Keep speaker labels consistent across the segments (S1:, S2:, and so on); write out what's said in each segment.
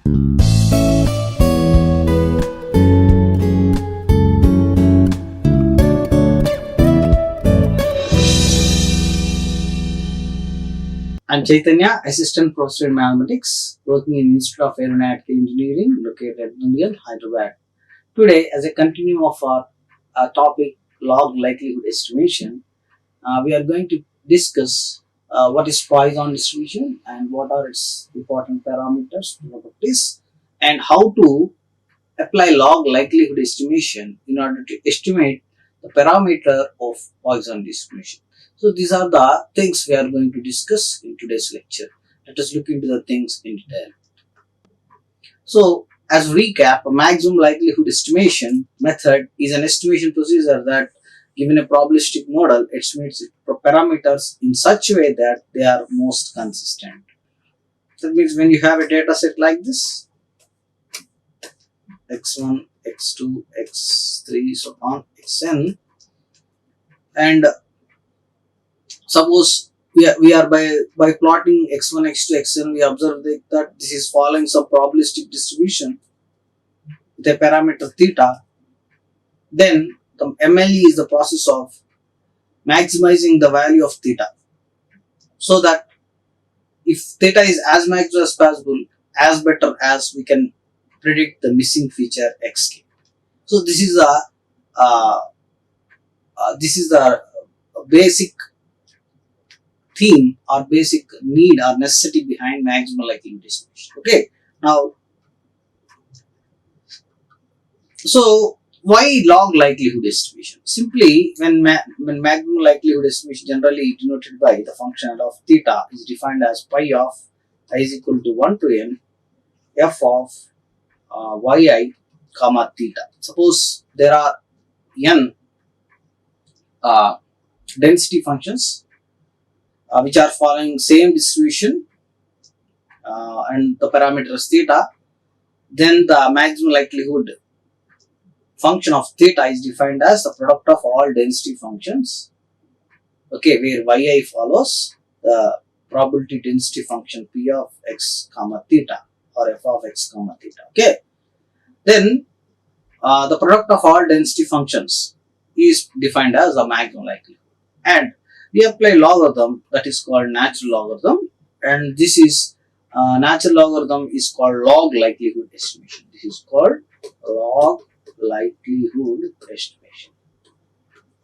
S1: I'm Chaitanya, Assistant Professor in Mathematics, working in Institute of Aeronautical Engineering, located at Dundigal, Hyderabad. Today, as a continuum of our topic, log likelihood estimation, we are going to discuss what is Poisson distribution and what are its important parameters, properties, and how to apply log likelihood estimation in order to estimate the parameter of Poisson distribution. So these are the things we are going to discuss in today's lecture. Let us look into the things in detail. So as recap, a maximum likelihood estimation method is an estimation procedure that, given a probabilistic model, estimates parameters in such a way that they are most consistent. That means when you have a data set like this, x1, x2, x3, so on, xn, and suppose we are by plotting x1, x2, xn, we observe that this is following some probabilistic distribution with a parameter theta. Then the MLE is the process of maximizing the value of theta, so that if theta is as maximum as possible, as better as we can predict the missing feature xk. So this is the basic theme or basic need or necessity behind maximum likelihood estimation. Okay, now, so why log likelihood estimation? Simply, when maximum likelihood estimation, generally denoted by the function of theta, is defined as pi of I is equal to 1 to n f of yi comma theta. Suppose there are n density functions which are following same distribution and the parameter is theta, then the maximum likelihood function of theta is defined as the product of all density functions, okay, where yi follows the probability density function p of x comma theta or f of x comma theta. Okay, then the product of all density functions is defined as the maximum likelihood, and we apply logarithm that is called natural logarithm, and this is natural logarithm is called log likelihood estimation. This is called log likelihood estimation.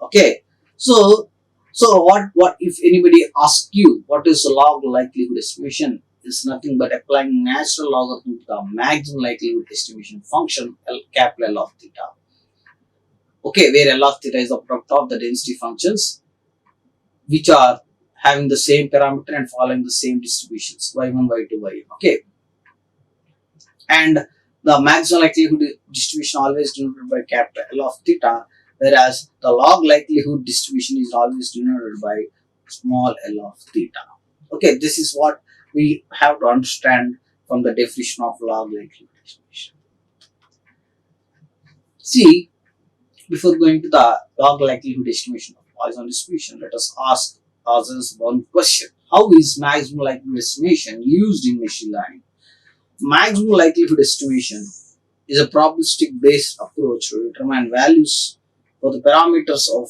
S1: Okay, so what if anybody asks you what is log likelihood estimation? Is nothing but applying natural logarithm to the maximum likelihood estimation function capital L of theta. Okay, where L of theta is the product of the density functions which are having the same parameter and following the same distributions y1, y2, yn. Okay, and the maximum likelihood distribution always denoted by capital L of theta, whereas the log likelihood distribution is always denoted by small l of theta. Okay, this is what we have to understand from the definition of log likelihood estimation. See, before going to the log likelihood estimation of Poisson distribution, let us ask ourselves one question: how is maximum likelihood estimation used in machine learning? Maximum likelihood estimation is a probabilistic based approach to determine values for the parameters of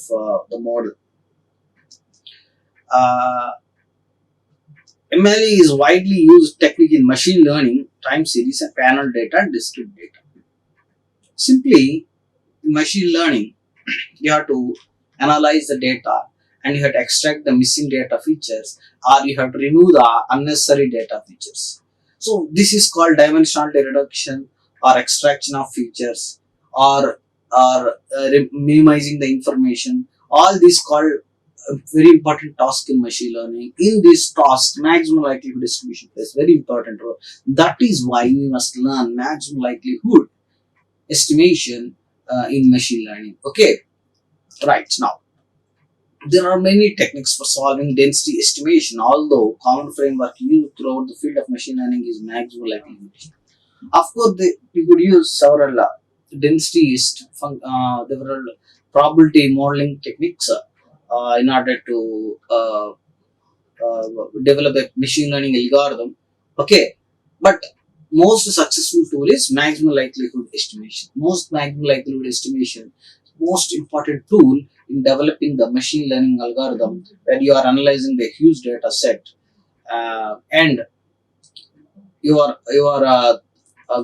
S1: the model. MLE is widely used technique in machine learning, time series and panel data and discrete data. Simply, in machine learning, you have to analyze the data and you have to extract the missing data features, or you have to remove the unnecessary data features. So this is called dimensionality reduction or extraction of features or minimizing the information. All these called a very important task in machine learning. In this task, maximum likelihood distribution plays very important role. That is why we must learn maximum likelihood estimation in machine learning. Okay, right, now there are many techniques for solving density estimation, although common framework used throughout the field of machine learning is maximum likelihood estimation. Of course, we could use several several probability modeling techniques in order to develop a machine learning algorithm. Okay, but most successful tool is maximum likelihood estimation. Most important tool in developing the machine learning algorithm when you are analyzing the huge data set, and your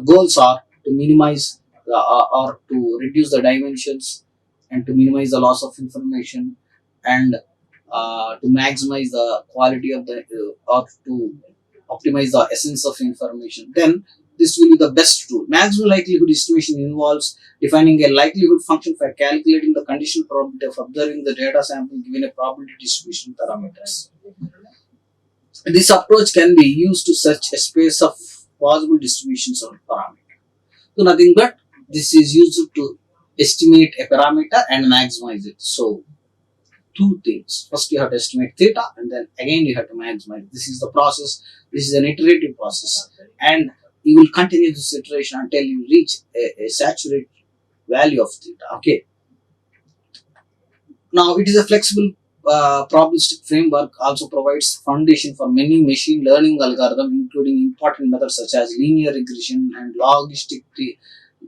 S1: goals are to minimize or to reduce the dimensions and to minimize the loss of information, and to maximize the quality of the or to optimize the essence of information, then this will be the best tool. Maximum likelihood estimation involves defining a likelihood function for calculating the conditional probability of observing the data sample given a probability distribution parameters. This approach can be used to search a space of possible distributions of parameters. So nothing but this is used to estimate a parameter and maximize it. So two things. First you have to estimate theta, and then again you have to maximize. This is the process. This is an iterative process, and you will continue this iteration until you reach a saturated value of theta. Okay. Now it is a flexible probabilistic framework also provides foundation for many machine learning algorithms, including important methods such as linear regression and logistic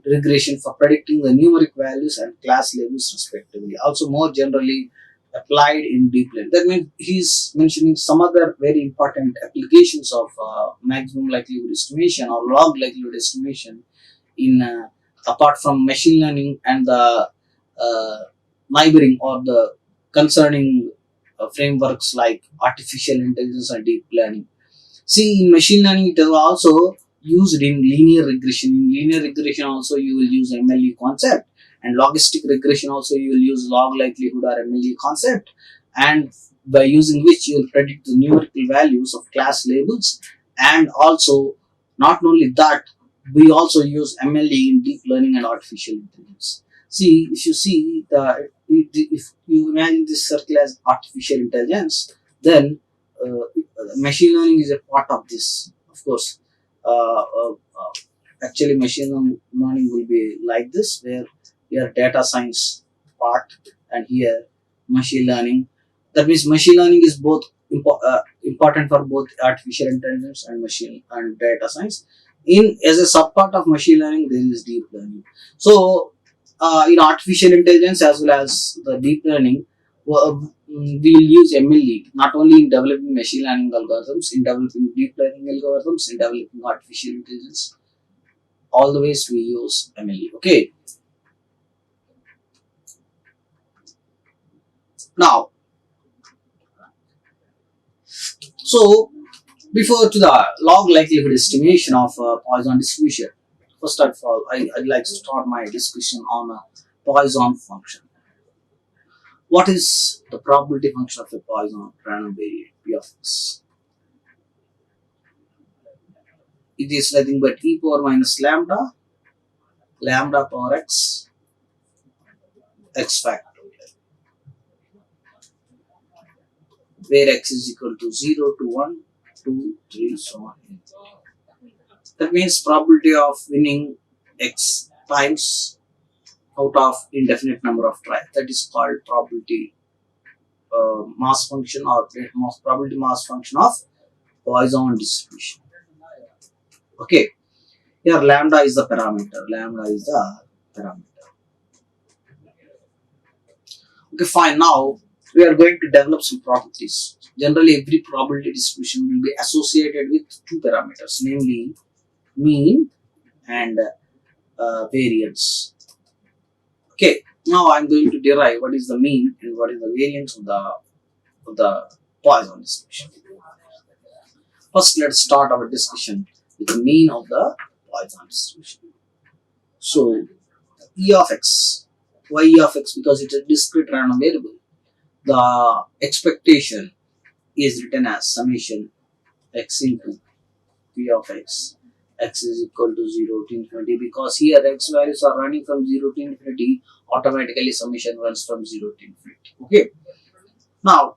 S1: regression for predicting the numeric values and class labels respectively. Also more generally applied in deep learning. That means he's mentioning some other very important applications of maximum likelihood estimation or log likelihood estimation in apart from machine learning and the uh, neighboring or the concerning frameworks like artificial intelligence and deep learning. See, in machine learning, it is also used in linear regression. In linear regression, also you will use MLE concept, and logistic regression also you will use log likelihood or MLE concept, and by using which you will predict the numerical values of class labels, and also not only that, we also use MLE in deep learning and artificial intelligence. See, if you see if you imagine this circle as artificial intelligence, then machine learning is a part of this, of course. Actually, machine learning will be like this, where here data science part and here machine learning. That means machine learning is both important for both artificial intelligence and machine and data science. In as a subpart of machine learning, there is deep learning. So, in artificial intelligence as well as the deep learning, we will use MLE not only in developing machine learning algorithms, in developing deep learning algorithms, in developing artificial intelligence. All the ways we use MLE. Okay. Now, so before to the log likelihood estimation of Poisson distribution, first of all, I'd like to start my discussion on a Poisson function. What is the probability function of a Poisson random variable P of x? It is nothing but e power minus lambda power x factorial, where x is equal to 0 to 1, 2, 3, so on. That means probability of winning x times out of indefinite number of tries. That is called probability mass function or probability mass function of Poisson distribution. Okay, here lambda is the parameter. Okay, fine. Now we are going to develop some properties. Generally, every probability distribution will be associated with two parameters, namely mean and variance. Okay, now I am going to derive what is the mean and what is the variance of the Poisson distribution. First, let's start our discussion with the mean of the Poisson distribution. So, E of x. Why E of x? Because it is a discrete random variable. The expectation is written as summation x into P of x. X is equal to 0 to infinity, because here x values are running from 0 to infinity, automatically summation runs from 0 to infinity. Okay. Now,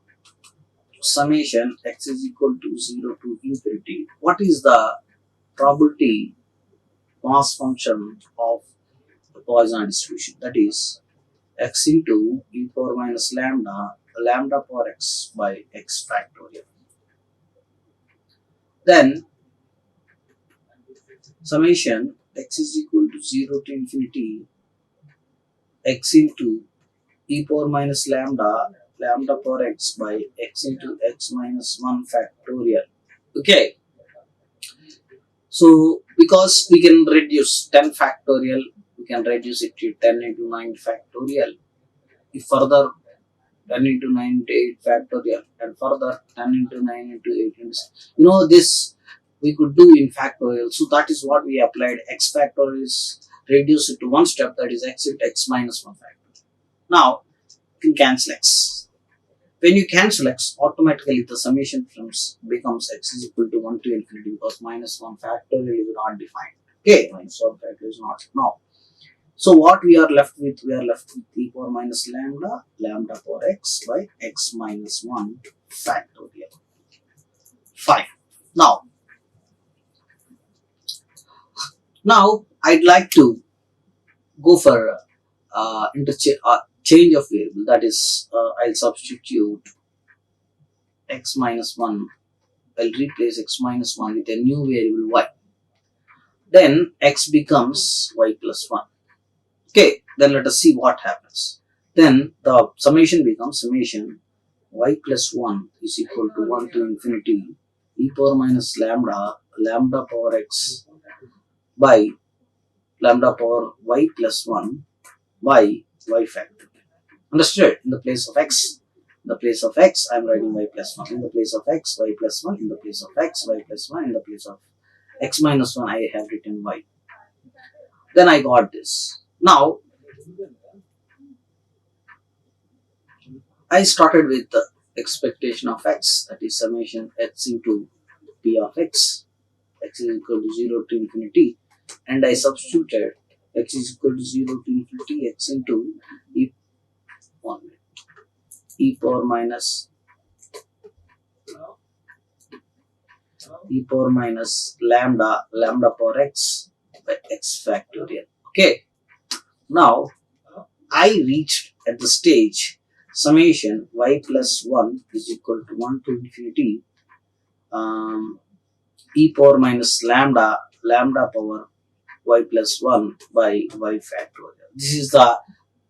S1: summation x is equal to 0 to infinity. What is the probability mass function of the Poisson distribution? That is x into e power minus lambda power x by x factorial. Then summation x is equal to 0 to infinity x into e power minus lambda power x by x into x minus 1 factorial. Okay, so because we can reduce 10 factorial, we can reduce it to 10 into 9 factorial. If further 10 into 9 into 8 factorial, and further 10 into 9 into 8 into 6. This we could do in factorial. So that is what we applied. X factorial is reduce it to one step, that is x into x minus 1 factorial. Now you can cancel x. When you cancel x, automatically the summation becomes x is equal to 1 to infinity, because minus 1 factorial is not defined. Okay, minus 1 factorial is not. Now, so what we are left with? We are left with e power minus lambda power x by x minus 1 factorial. Fine. Now I'd like to go for change of variable. That is, I'll substitute x minus 1. I'll replace x minus 1 with a new variable y. Then x becomes y plus 1. Okay, then let us see what happens. Then the summation becomes summation y plus 1 is equal to 1 to infinity e power minus lambda power x by lambda power y plus 1 by y factor. Understood? In the place of x, I am writing y plus 1. In the place of x, y plus 1. In the place of x, y plus 1. In the place of x minus 1, I have written y. Then I got this. Now, I started with the expectation of x, that is summation x into p of x. X is equal to 0 to infinity. And I substituted x is equal to 0 to infinity x into e power minus lambda power x by x factorial. Okay, now I reached at the stage summation y plus 1 is equal to 1 to infinity e power minus lambda power y plus 1 by y factorial. This is the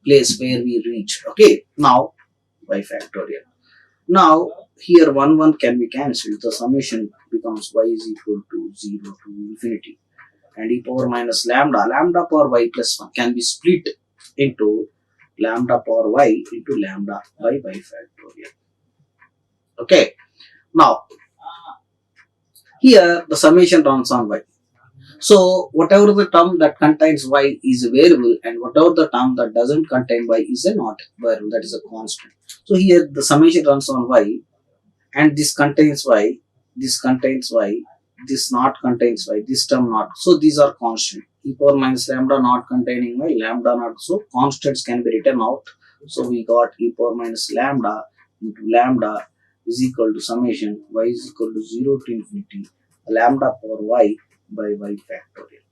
S1: place where we reached. Okay, now y factorial. Now here 1 can be cancelled. The summation becomes y is equal to 0 to infinity, and e power minus lambda power y plus 1 can be split into lambda power y into lambda by y factorial. Okay, now here the summation runs on y. So whatever the term that contains y is a variable, and whatever the term that doesn't contain y is a not variable, that is a constant. So here the summation runs on y, and this contains y, this contains y, this not contains y, this term not. So these are constant. E power minus lambda not containing y, lambda not. So constants can be written out. So we got e power minus lambda into lambda is equal to summation y is equal to 0 to infinity lambda power y by y factorial.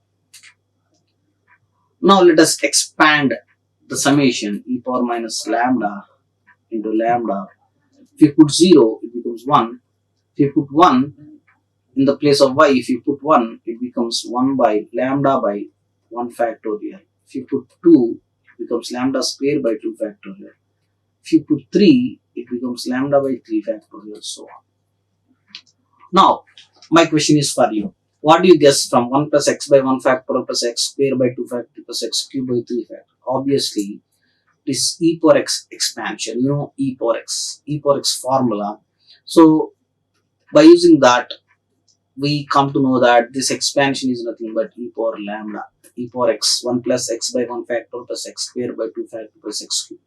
S1: Now let us expand the summation e power minus lambda into lambda. If you put 0, it becomes 1. If you put 1 in the place of y, if you put 1, it becomes 1 by lambda by 1 factorial. If you put 2, it becomes lambda square by 2 factorial. If you put 3, it becomes lambda by 3 factorial, so on. Now, my question is for you. What do you guess from 1 plus x by 1 factorial plus x square by 2 factorial plus x cube by 3 factorial? Obviously, this e power x expansion, e power x formula. So by using that, we come to know that this expansion is nothing but e power x 1 plus x by 1 factorial plus x square by 2 factorial plus x cube.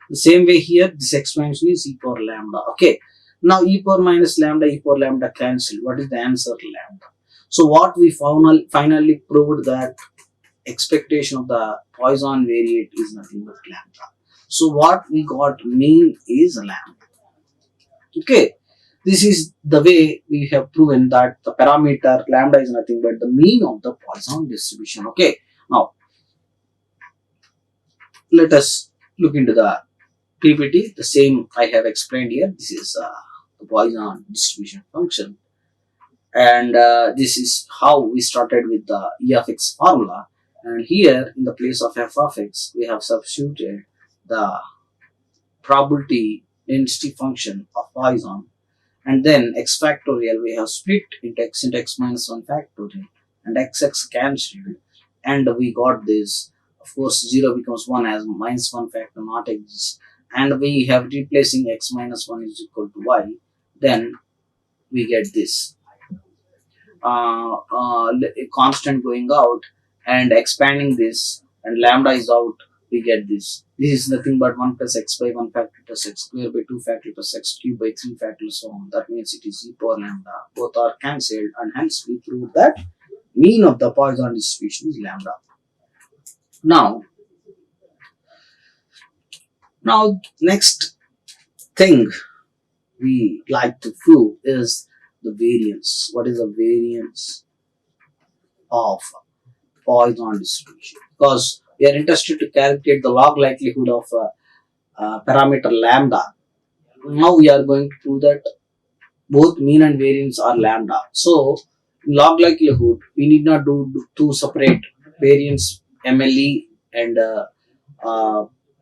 S1: The same way here, this expansion is e power lambda. Okay, now e power minus e power lambda cancel. What is the answer? Lambda. So what we finally proved that expectation of the Poisson variate is nothing but lambda. So what we got mean is lambda. Okay, this is the way we have proven that the parameter lambda is nothing but the mean of the Poisson distribution. Okay, now let us look into the PPT. The same I have explained here. This is the Poisson distribution function, And this is how we started with the E of x formula. And here in the place of f of x, we have substituted the probability density function of Poisson, and then x factorial we have split into x minus 1 factorial, and xx cancelled, and we got this. Of course 0 becomes 1 as minus 1 factor not exists, and we have replacing x minus 1 is equal to y, then we get this a constant going out and expanding this, and lambda is out, we get this. This is nothing but 1 plus x by 1 factor plus x square by 2 factor plus x cube by 3 factor, so on. That means it is e power lambda. Both are cancelled, and hence we prove that mean of the Poisson distribution is lambda. Now next thing we like to prove is the variance. What is the variance of Poisson distribution? Because we are interested to calculate the log likelihood of parameter lambda. Now we are going to prove that both mean and variance are lambda. So in log likelihood, we need not do two separate variance MLE and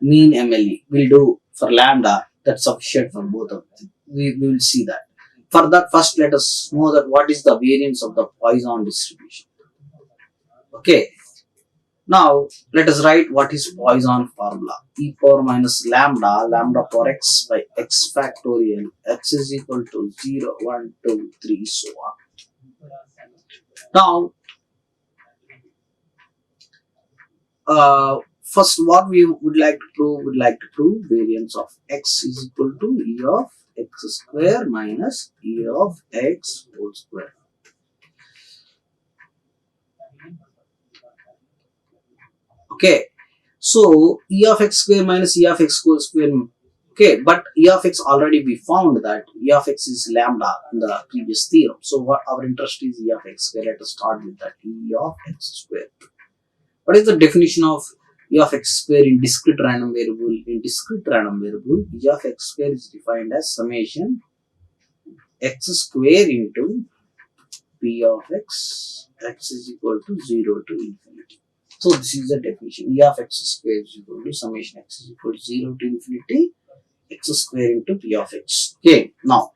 S1: mean MLE. We'll do for lambda. That's sufficient for both of them. We will see that. For that, first let us know that what is the variance of the Poisson distribution. Okay. Now let us write what is Poisson formula. E power minus lambda power x by x factorial, x is equal to 0, 1, 2, 3, so on. Now first what we would like to prove variance of x is equal to e of x square minus e of x whole square. Okay, so e of x square minus e of x whole square. Okay, but e of x already we found that e of x is lambda in the previous theorem. So what our interest is e of x square. Let us start with that e of x square. What is the definition of e of x square in discrete random variable? In discrete random variable, e of x square is defined as summation x square into p of x is equal to 0 to infinity. So this is the definition. E of x square is equal to summation x is equal to 0 to infinity x square into p of x. Okay, now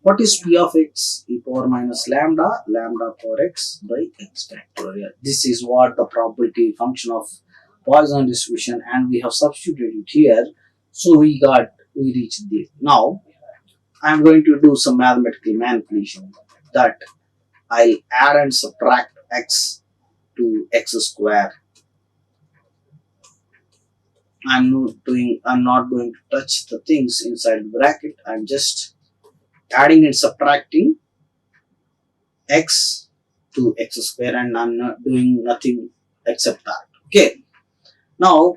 S1: what is p of x? E power minus lambda power x by x factorial. This is what the probability function of Poisson distribution, and we have substituted it here. So we reached there. Now I am going to do some mathematical manipulation, that I'll add and subtract x to x square. I'm not going to touch the things inside the bracket. I'm just adding and subtracting x to x square, and I'm not doing nothing except that. Okay. Now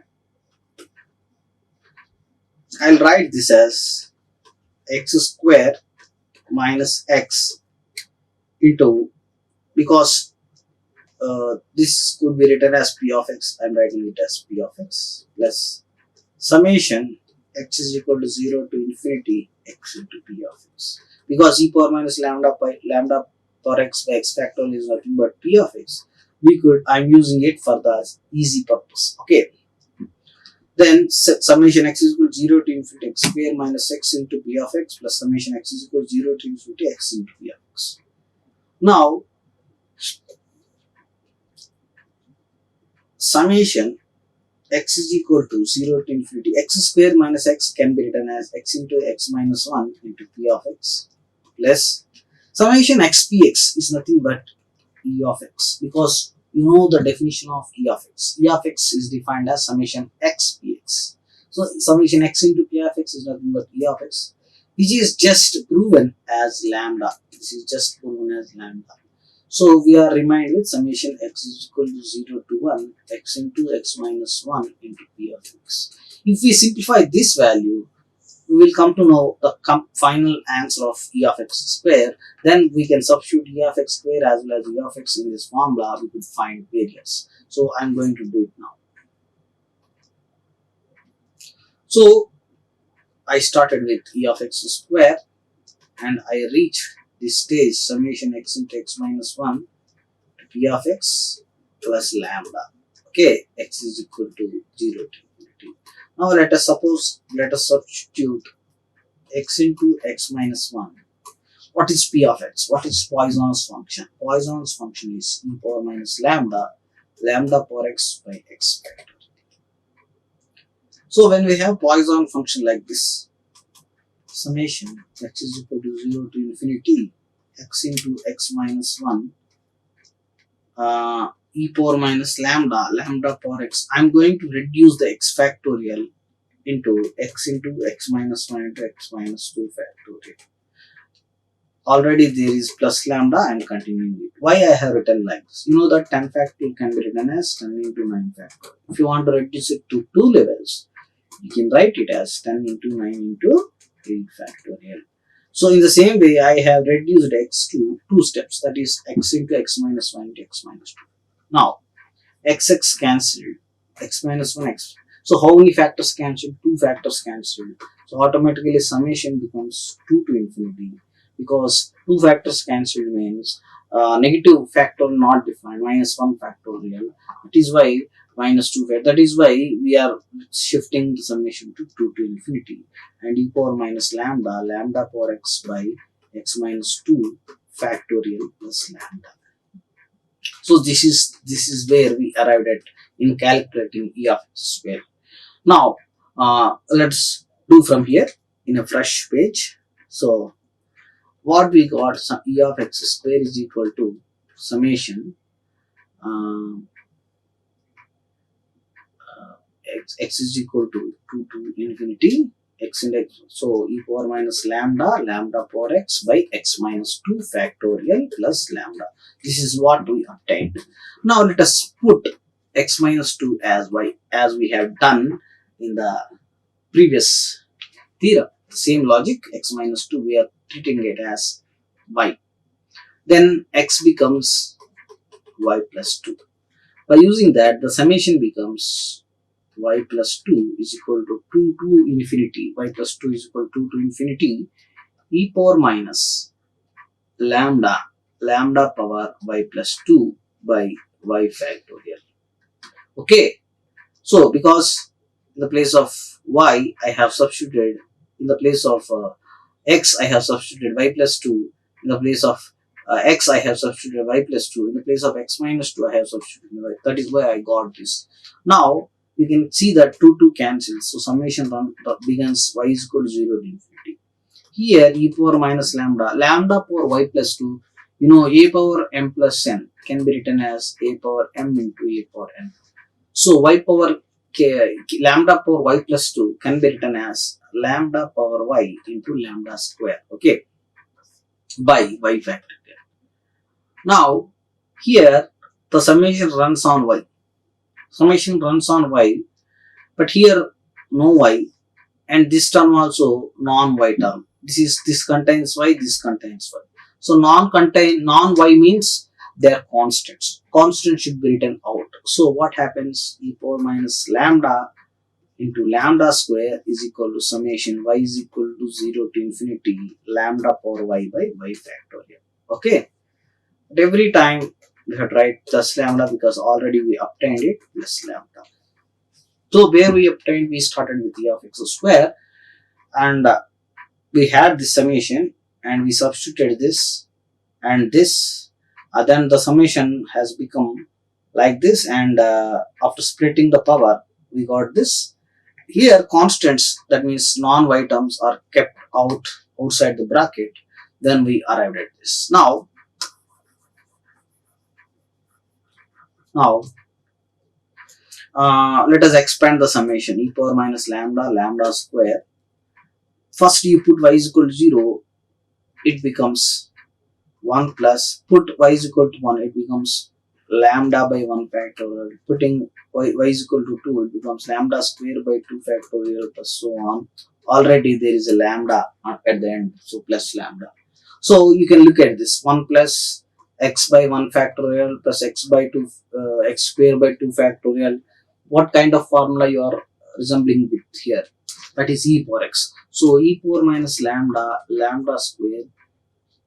S1: I'll write this as x square minus x into, because this could be written as p of x, I'm writing it as p of x plus summation x is equal to 0 to infinity x into p of x, because e power minus lambda power x by x factorial is nothing but p of x. I'm using it for the easy purpose. Okay. Then summation x is equal to 0 to infinity x square minus x into p of x plus summation x is equal to 0 to infinity x into p of x. Now summation x is equal to 0 to infinity x square minus x can be written as x into x minus 1 into p of x plus summation x px is nothing but e of x, because you know the definition of e of x. E of x is defined as summation x px. So summation x into p of x is nothing but e of x, which is just proven as lambda. This is just proven as lambda. So we are reminded with summation x is equal to 0 to 1 x into x minus 1 into p of x. If we simplify this value, we will come to know the final answer of e of x square. Then we can substitute e of x square as well as e of x in this formula. We could find variance. So I'm going to do it now. So I started with e of x square and I reached this stage summation x into x minus 1 to p of x plus lambda. Okay, x is equal to 0 to infinity. Now let us substitute x into x minus 1. What is p of x? What is Poisson's function? Poisson's function is e power minus lambda power x by x factor. So when we have Poisson function like this, summation x is equal to 0 to infinity x into x minus 1 e power minus lambda power x. I am going to reduce the x factorial into x minus 1 into x minus 2 factorial. Already there is plus lambda, I am continuing it. Why I have written like this? You know that 10 factorial can be written as 10 into 9 factorial. If you want to reduce it to 2 levels, you can write it as 10 into 9 into 8 factorial. So in the same way, I have reduced x to 2 steps, that is x into x minus 1 into x minus 2. Now, x cancelled, x minus 1 x. So how many factors cancelled? 2 factors cancelled. So automatically summation becomes 2 to infinity, because 2 factors cancelled means negative factor not defined, minus 1 factorial. That is why minus 2 factor. That is why we are shifting the summation to 2 to infinity, and e power minus lambda power x by x minus 2 factorial plus lambda. So this is where we arrived at in calculating e of x square. Now let's do from here in a fresh page. So what we got, e of x square is equal to summation x is equal to 2 to infinity x into x. So e power minus lambda power x by x minus 2 factorial plus lambda. This is what we obtained. Now let us put x minus 2 as y, as we have done in the previous theorem. The same logic, x minus 2 we are treating it as y. Then x becomes y plus 2. By using that, the summation becomes y plus 2 is equal to 2 to infinity. Y plus 2 is equal to 2 to infinity e power minus lambda power y plus 2 by y factorial. Okay. So because in the place of y I have substituted, in the place of x I have substituted y plus 2, in the place of x I have substituted y plus 2, in the place of x minus 2 I have substituted y. That is why I got this. Now you can see that 2 cancels, so summation begins y is equal to 0 to infinity. Here e power minus lambda power y plus 2, you know, a power m plus n can be written as a power m into a power n. So y power lambda power y plus 2 can be written as lambda power y into lambda square, okay, by y factorial. Now here the summation runs on y. Summation runs on y, but here no y, and this term also non-y term. This contains y, this contains y. So non-y means they are constants. Constant should be written out. So what happens? E power minus lambda into lambda square is equal to summation y is equal to 0 to infinity lambda power y by y factorial. Okay. But every time we have to write plus lambda because already we obtained it plus lambda. So where we obtained, we started with e of x square, and we had this summation and we substituted this and this, then the summation has become like this, and after splitting the power we got this. Here constants, that means non-y terms, are kept outside the bracket, then we arrived at this. Now let us expand the summation e power minus lambda square. First you put y is equal to 0, it becomes 1 plus, put y is equal to 1, it becomes lambda by 1 factorial. Putting y is equal to 2, it becomes lambda square by 2 factorial plus so on. Already there is a lambda at the end, so plus lambda. So you can look at this 1 plus x by 1 factorial plus x by 2 x square by 2 factorial. What kind of formula you are resembling with here? that is e power x. So e power minus lambda square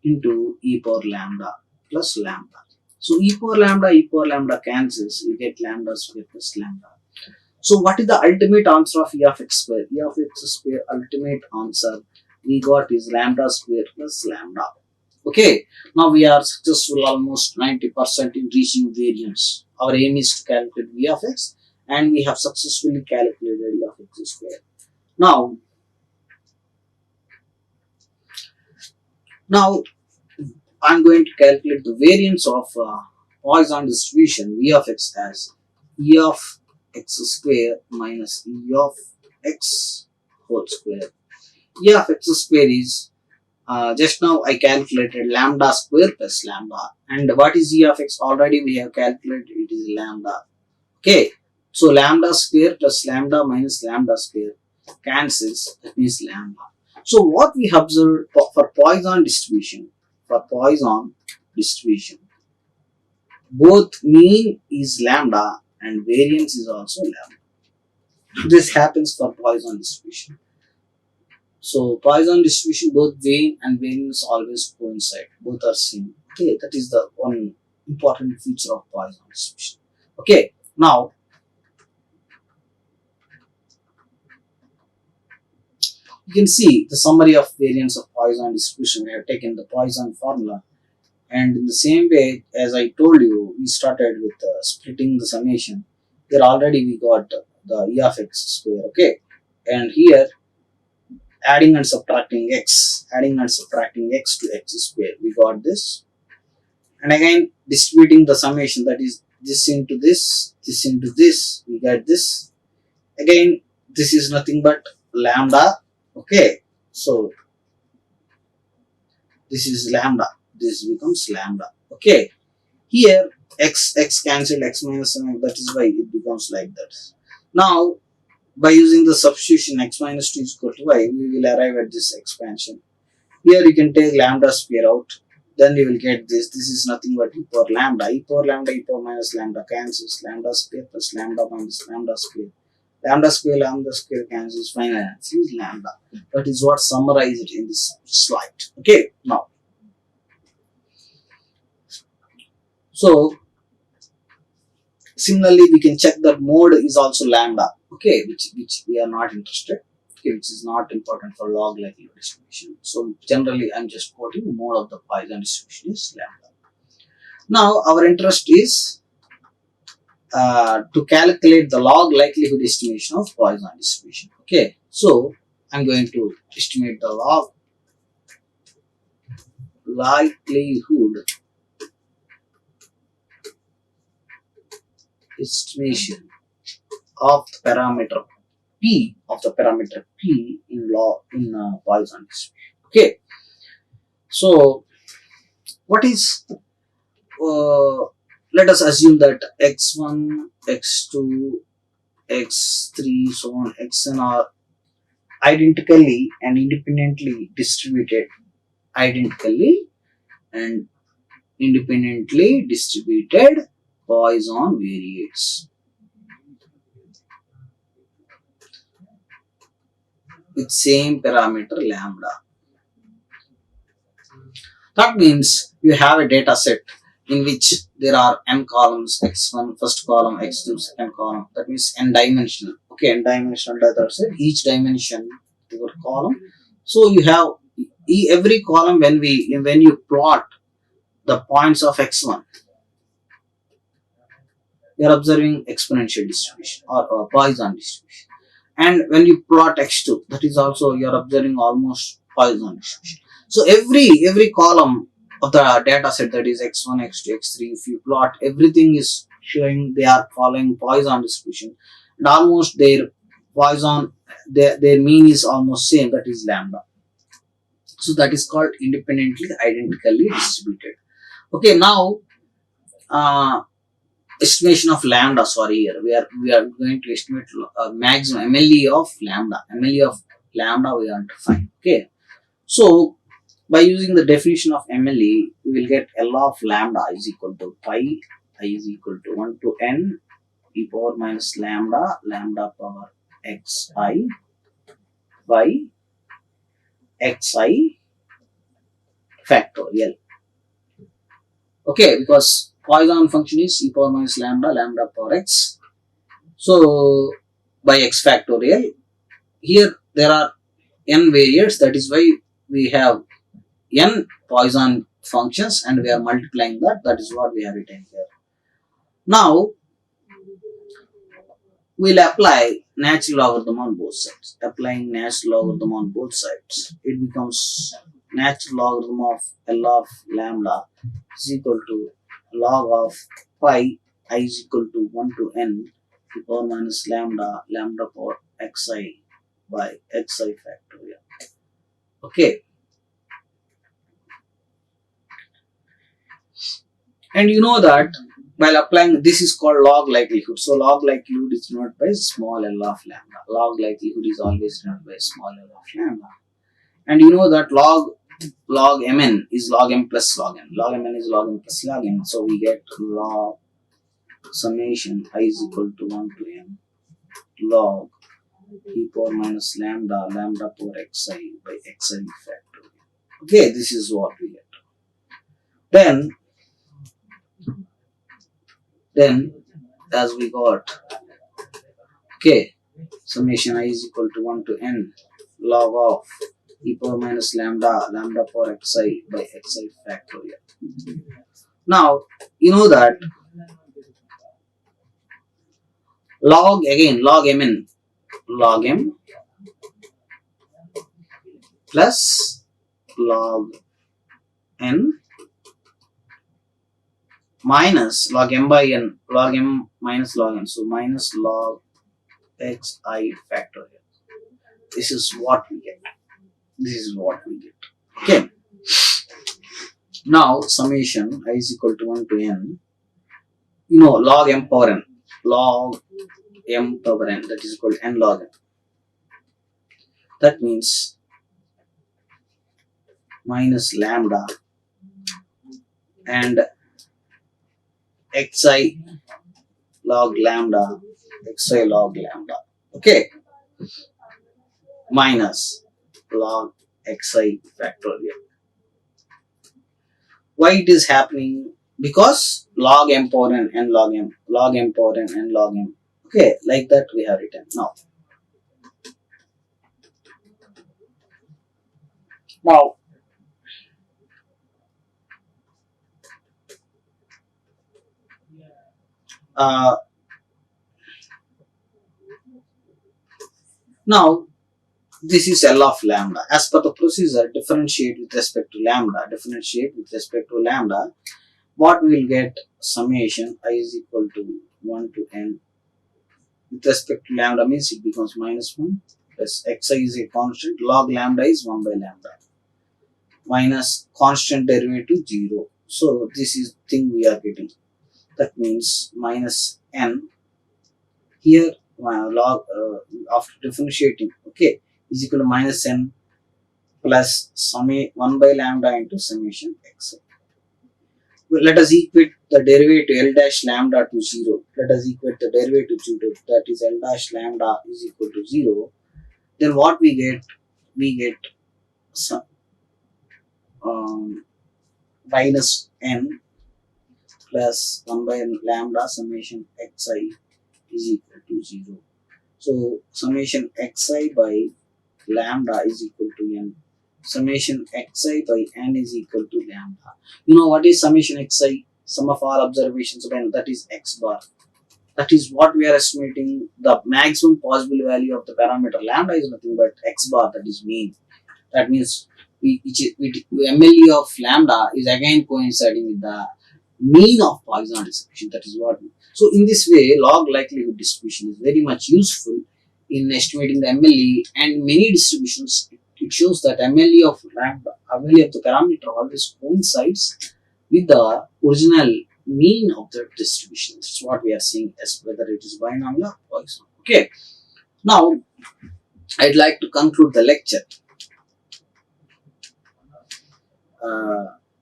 S1: into e power lambda plus lambda. So e power lambda cancels, you get lambda square plus lambda. So what is the ultimate answer of e of x square? E of x square ultimate answer we got is lambda square plus lambda. Okay, now we are successful almost 90% in reaching variance. Our aim is to calculate v of x, and we have successfully calculated e of x square. Now I'm going to calculate the variance of Poisson distribution v of x as e of x square minus e of x whole square. E of x square is just now I calculated lambda square plus lambda, and what is e of x? Already we have calculated, it is lambda. Okay, so lambda square plus lambda minus lambda square cancels, that means lambda. So what we observed for Poisson distribution, both mean is lambda and variance is also lambda. This happens for Poisson distribution. So Poisson distribution, both mean and variance always coincide, both are same. Okay, that is the one important feature of Poisson distribution. Okay, now you can see the summary of variance of Poisson distribution. We have taken the Poisson formula, and in the same way as I told you, we started with splitting the summation. Here already we got the e of x square. Okay, and here adding and subtracting x to x square, we got this, and again distributing the summation, that is this into this, we get this. Again, this is nothing but lambda. Okay, so this is lambda, this becomes lambda. Okay, here x cancelled, x minus m, that is why it becomes like that. Now by using the substitution x minus 2 is equal to y, we will arrive at this expansion. Here you can take lambda square out, then you will get this. This is nothing but e power lambda, e power minus lambda cancels, lambda square plus lambda minus lambda square. Lambda square cancels, final answer is lambda. That is what summarized in this slide. Okay, now so similarly we can check that mode is also lambda. Okay, which we are not interested. Okay, which is not important for log likelihood distribution. So generally I'm just quoting mode of the Poisson distribution is lambda. Now our interest is to calculate the log likelihood estimation of Poisson distribution. Okay, so I'm going to estimate the log likelihood estimation of the parameter p in Poisson distribution. Okay, so what is let us assume that x1, x2, x3, so on, xn are identically and independently distributed. Poisson variates with same parameter lambda. That means you have a data set in which there are n columns, x1 first column, x2 second column, that means n dimensional. Okay, n dimensional data set, each dimension your column. So you have every column, when you plot the points of x1, you are observing exponential distribution or Poisson distribution, and when you plot x2, that is also you are observing almost Poisson distribution. So every column of the data set, that is x1, x2, x3, if you plot, everything is showing they are following Poisson distribution, and almost their Poisson, their mean is almost same, that is lambda. So that is called independently identically distributed. Okay, now estimation of lambda, sorry, here we are going to estimate maximum MLE of lambda. MLE of lambda we want to find. Okay, so by using the definition of MLE, we will get L of lambda is equal to pi, I is equal to 1 to n e power minus lambda power xi by xi factorial. Okay, because Poisson function is e power minus lambda, lambda power x. So by x factorial, here there are n variates, that is why we have n Poisson functions and we are multiplying that, that is what we have written here. Now we'll apply natural logarithm on both sides. Applying natural logarithm on both sides, it becomes natural logarithm of L of lambda is equal to log of pi I is equal to 1 to n e power minus lambda, lambda power xi by xi factorial. Okay. And you know that while applying, this is called log likelihood. So log likelihood is denoted by small l of lambda. Log likelihood is always denoted by small l of lambda. And you know that log mn is log m plus log n. Log mn is log m plus log n. So we get log summation I is equal to 1 to n log e power minus lambda, lambda power xi by xi factorial. Okay, this is what we get. Then as we got, okay, summation I is equal to 1 to n log of e power minus lambda, lambda power xi by xi factorial. Now you know that log mn, log m plus log n minus log m by n, log m minus log n, so minus log xi factorial. This is what we get. Okay. Now summation I is equal to 1 to n, you know, log m power n, that is equal to n log n. That means minus lambda and xi log lambda, okay, minus log xi factorial. Why it is happening? Because log m power n and log m power n and log m. Okay, like that we have written. Now this is L of lambda. As per the procedure, differentiate with respect to lambda. What we will get? Summation I is equal to 1 to n with respect to lambda means it becomes minus 1 plus xi is a constant, log lambda is 1 by lambda minus constant derivative 0. So this is thing we are getting. That means minus n here log after differentiating, okay, is equal to minus n plus 1 by lambda into summation xi. Well, let us equate the derivative L dash lambda to 0. Let us equate the derivative to that is L dash lambda is equal to 0. Then what we get? We get some, minus n plus 1 by lambda summation xi is equal to 0. So summation xi by lambda is equal to n. Summation xi by n is equal to lambda. You know what is summation xi? Sum of all observations of n, that is x bar. That is what we are estimating the maximum possible value of the parameter. Lambda is nothing but x bar, that is mean. That means MLE of lambda is again coinciding with the mean of Poisson distribution. That is what. So in this way, log likelihood distribution is very much useful in estimating the MLE, and many distributions it shows that MLE of lambda, MLE of the parameter always coincides with the original mean of the distribution. That's what we are seeing as whether it is binomial or Poisson. Okay. Now I'd like to conclude the lecture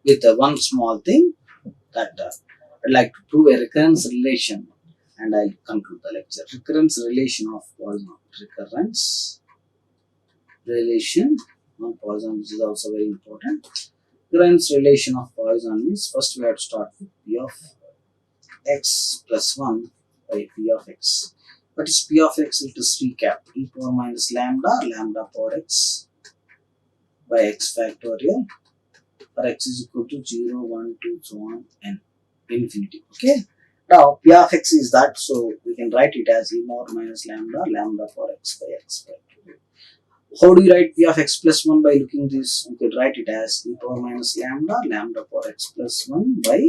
S1: with one small thing that I'd like to prove a recurrence relation, and I'll conclude the lecture. Recurrence relation of Poisson. Recurrence relation on Poisson, which is also very important. Recurrence relation of Poisson means first we have to start with P of x plus 1 by P of x. What is P of x? Let us recap. E power minus lambda, lambda power x by x factorial, for x is equal to 0, 1, 2, so on, and infinity. Okay. Now P of x is that, so we can write it as e power minus lambda, lambda power x by x factorial. How do you write P of x plus 1 by looking this? We could write it as e power minus lambda, lambda power x plus 1 by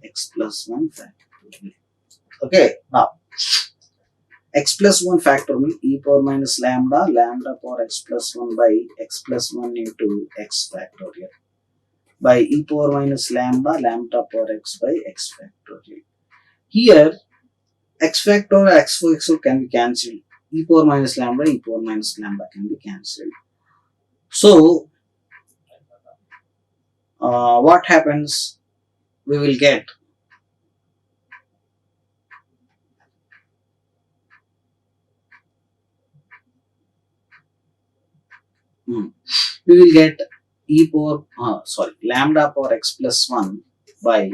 S1: x plus 1 factorial. Okay. Now x plus 1 factorial e power minus lambda, lambda power x plus 1 by x plus 1 into x factorial by e power minus lambda, lambda power x by x factorial. Here x factor x factor can be cancelled. E power minus lambda, e power minus lambda can be cancelled. So what happens? We will get e power lambda power x plus 1 by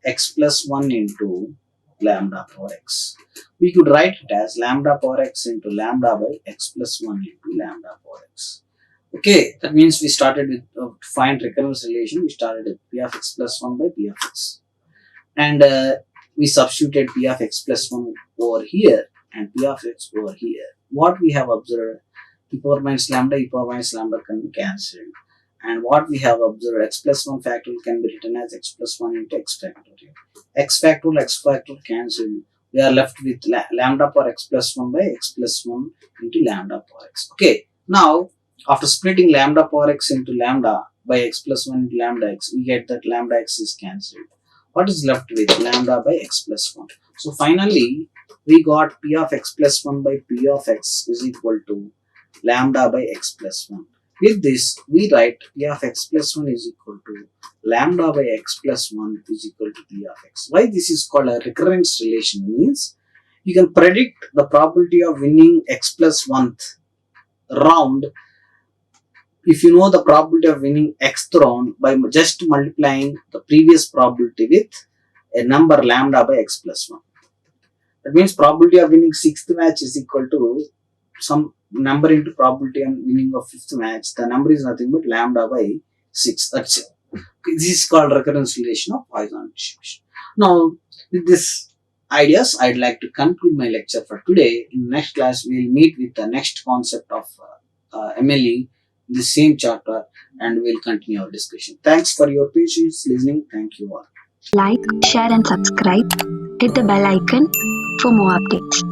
S1: x plus 1 into lambda power x. We could write it as lambda power x into lambda by x plus 1 into lambda power x. Okay, that means we started with to find recurrence relation. We started with p of x plus 1 by p of x, and we substituted p of x plus 1 over here and p of x over here. What we have observed, e power minus lambda can be cancelled. And what we have observed, x plus 1 factorial can be written as x plus 1 into x factorial. X factorial cancelled. We are left with lambda power x plus 1 by x plus 1 into lambda power x. Okay, now after splitting lambda power x into lambda by x plus 1 into lambda x, we get that lambda x is cancelled. What is left with lambda by x plus 1? So finally, we got p of x plus 1 by p of x is equal to lambda by x plus 1. With this, we write p of x plus 1 is equal to lambda by x plus 1 is equal to p of x. Why this is called a recurrence relation means you can predict the probability of winning x plus 1th round if you know the probability of winning xth round by just multiplying the previous probability with a number lambda by x plus 1. That means probability of winning 6th match is equal to some number into probability of winning of 5th match. The number is nothing but lambda by 6. That's it. This is called recurrence relation of Poisson distribution. Now, with these ideas, I'd like to conclude my lecture for today. In the next class, we will meet with the next concept of MLE in the same chapter, and we'll continue our discussion. Thanks for your patience listening. Thank you all.
S2: Like, share and subscribe. Hit the bell icon for more updates.